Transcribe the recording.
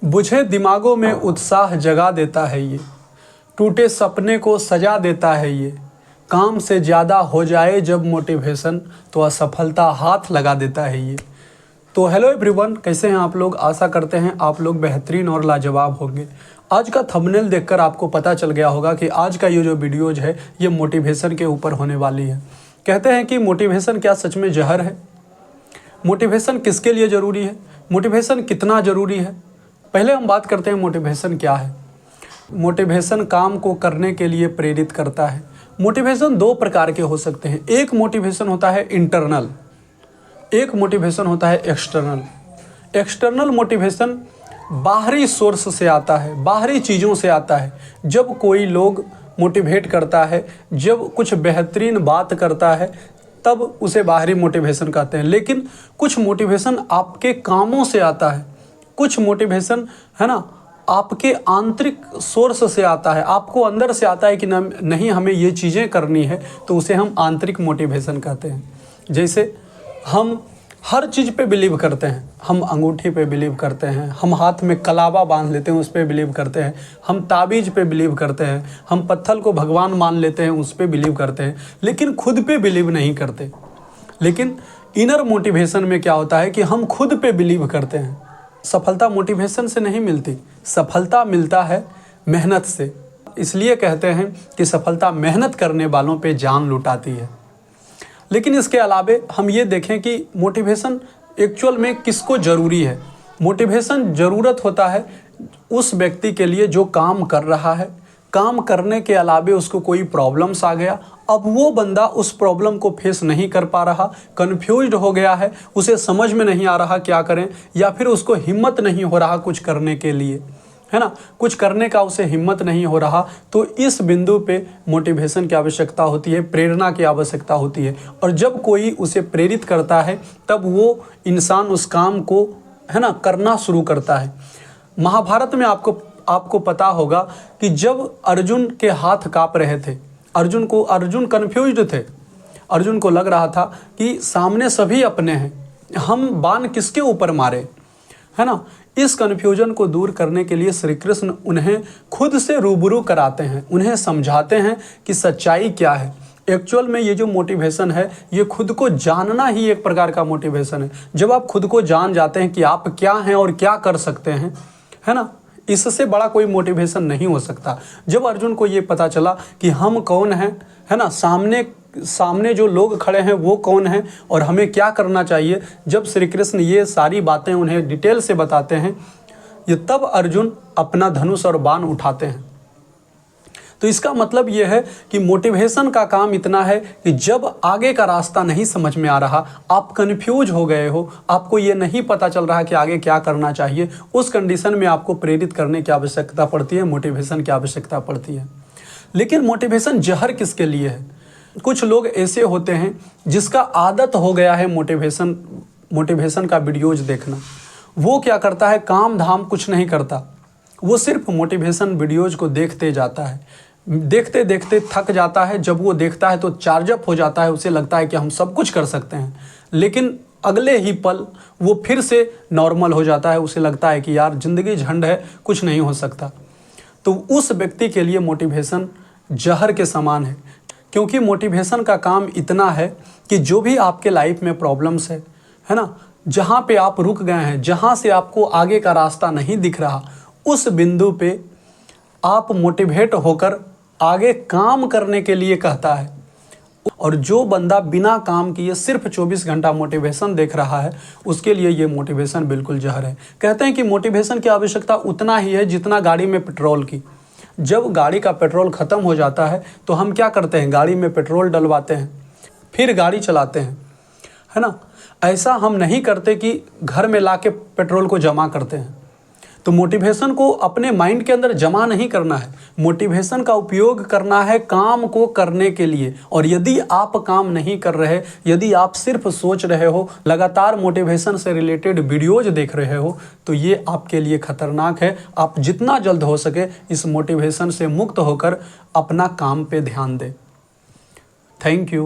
बुझे दिमागों में उत्साह जगा देता है ये, टूटे सपने को सजा देता है ये, काम से ज़्यादा हो जाए जब मोटिवेशन तो असफलता हाथ लगा देता है ये। तो हेलो एवरीवन, कैसे हैं आप लोग। आशा करते हैं आप लोग बेहतरीन और लाजवाब होंगे। आज का थंबनेल देखकर आपको पता चल गया होगा कि आज का ये जो वीडियोज है ये मोटिवेशन के ऊपर होने वाली है। कहते हैं कि मोटिवेशन क्या सच में जहर है? मोटिवेशन किसके लिए ज़रूरी है? मोटिवेशन कितना ज़रूरी है? पहले हम बात करते हैं मोटिवेशन क्या है। मोटिवेशन काम को करने के लिए प्रेरित करता है। मोटिवेशन दो प्रकार के हो सकते हैं। एक मोटिवेशन होता है इंटरनल, एक मोटिवेशन होता है एक्सटर्नल। एक्सटर्नल मोटिवेशन बाहरी सोर्स से आता है, बाहरी चीज़ों से आता है। जब कोई लोग मोटिवेट करता है, जब कुछ बेहतरीन बात करता है, तब उसे बाहरी मोटिवेशन कहते हैं। लेकिन कुछ मोटिवेशन आपके कामों से आता है, कुछ मोटिवेशन है ना आपके आंतरिक सोर्स से आता है, आपको अंदर से आता है कि नहीं हमें ये चीज़ें करनी है, तो उसे हम आंतरिक मोटिवेशन कहते हैं। जैसे हम हर चीज़ पे बिलीव करते हैं, हम अंगूठी पे बिलीव करते हैं, हम हाथ में कलावा बांध लेते हैं उस पर बिलीव करते हैं, हम ताबीज़ पे बिलीव करते हैं, हम पत्थर को भगवान मान लेते हैं उस पर बिलीव करते हैं, लेकिन खुद पे बिलीव नहीं करते। लेकिन इनर मोटिवेशन में क्या होता है कि हम खुद पे बिलीव करते हैं। सफलता मोटिवेशन से नहीं मिलती, सफलता मिलता है मेहनत से। इसलिए कहते हैं कि सफलता मेहनत करने वालों पे जान लुटाती है। लेकिन इसके अलावे हम ये देखें कि मोटिवेशन एक्चुअल में किसको ज़रूरी है। मोटिवेशन ज़रूरत होता है उस व्यक्ति के लिए जो काम कर रहा है, काम करने के अलावे उसको कोई प्रॉब्लम्स आ गया, अब वो बंदा उस प्रॉब्लम को फेस नहीं कर पा रहा, कन्फ्यूज्ड हो गया है, उसे समझ में नहीं आ रहा क्या करें, या फिर उसको हिम्मत नहीं हो रहा कुछ करने के लिए, है ना, कुछ करने का उसे हिम्मत नहीं हो रहा। तो इस बिंदु पे मोटिवेशन की आवश्यकता होती है, प्रेरणा की आवश्यकता होती है। और जब कोई उसे प्रेरित करता है तब वो इंसान उस काम को है ना करना शुरू करता है। महाभारत में आपको पता होगा कि जब अर्जुन के हाथ काँप रहे थे, अर्जुन कन्फ्यूज्ड थे, अर्जुन को लग रहा था कि सामने सभी अपने हैं, हम बाण किसके ऊपर मारे, है ना। इस कन्फ्यूजन को दूर करने के लिए श्री कृष्ण उन्हें खुद से रूबरू कराते हैं, उन्हें समझाते हैं कि सच्चाई क्या है। एक्चुअल में ये जो मोटिवेशन है ये खुद को जानना ही एक प्रकार का मोटिवेशन है। जब आप खुद को जान जाते हैं कि आप क्या हैं और क्या कर सकते हैं, है ना, इससे बड़ा कोई मोटिवेशन नहीं हो सकता। जब अर्जुन को ये पता चला कि हम कौन हैं, है ना, सामने जो लोग खड़े हैं वो कौन हैं और हमें क्या करना चाहिए, जब श्री कृष्ण ये सारी बातें उन्हें डिटेल से बताते हैं, ये तब अर्जुन अपना धनुष और बाण उठाते हैं। तो इसका मतलब ये है कि मोटिवेशन का काम इतना है कि जब आगे का रास्ता नहीं समझ में आ रहा, आप कन्फ्यूज हो गए हो, आपको ये नहीं पता चल रहा कि आगे क्या करना चाहिए, उस कंडीशन में आपको प्रेरित करने की आवश्यकता पड़ती है, मोटिवेशन की आवश्यकता पड़ती है। लेकिन मोटिवेशन जहर किसके लिए है? कुछ लोग ऐसे होते हैं जिसका आदत हो गया है मोटिवेशन का वीडियोज देखना। वो क्या करता है, काम धाम कुछ नहीं करता, वो सिर्फ मोटिवेशन वीडियोज को देखते जाता है, देखते देखते थक जाता है। जब वो देखता है तो चार्जअप हो जाता है, उसे लगता है कि हम सब कुछ कर सकते हैं, लेकिन अगले ही पल वो फिर से नॉर्मल हो जाता है, उसे लगता है कि यार ज़िंदगी झंड है, कुछ नहीं हो सकता। तो उस व्यक्ति के लिए मोटिवेशन जहर के समान है, क्योंकि मोटिवेशन का काम इतना है कि जो भी आपके लाइफ में प्रॉब्लम्स है ना, जहाँ पे आप रुक गए हैं, जहाँ से आपको आगे का रास्ता नहीं दिख रहा, उस बिंदु पे आप मोटिवेट होकर आगे काम करने के लिए कहता है। और जो बंदा बिना काम किए सिर्फ 24 घंटा मोटिवेशन देख रहा है, उसके लिए ये मोटिवेशन बिल्कुल जहर है। कहते हैं कि मोटिवेशन की आवश्यकता उतना ही है जितना गाड़ी में पेट्रोल की। जब गाड़ी का पेट्रोल ख़त्म हो जाता है तो हम क्या करते हैं, गाड़ी में पेट्रोल डलवाते हैं, फिर गाड़ी चलाते हैं, है ना। ऐसा हम नहीं करते कि घर में लाके पेट्रोल को जमा करते हैं। तो मोटिवेशन को अपने माइंड के अंदर जमा नहीं करना है, मोटिवेशन का उपयोग करना है काम को करने के लिए। और यदि आप काम नहीं कर रहे, यदि आप सिर्फ सोच रहे हो, लगातार मोटिवेशन से रिलेटेड वीडियोज देख रहे हो, तो ये आपके लिए खतरनाक है। आप जितना जल्द हो सके इस मोटिवेशन से मुक्त होकर अपना काम पे ध्यान दें। Thank you.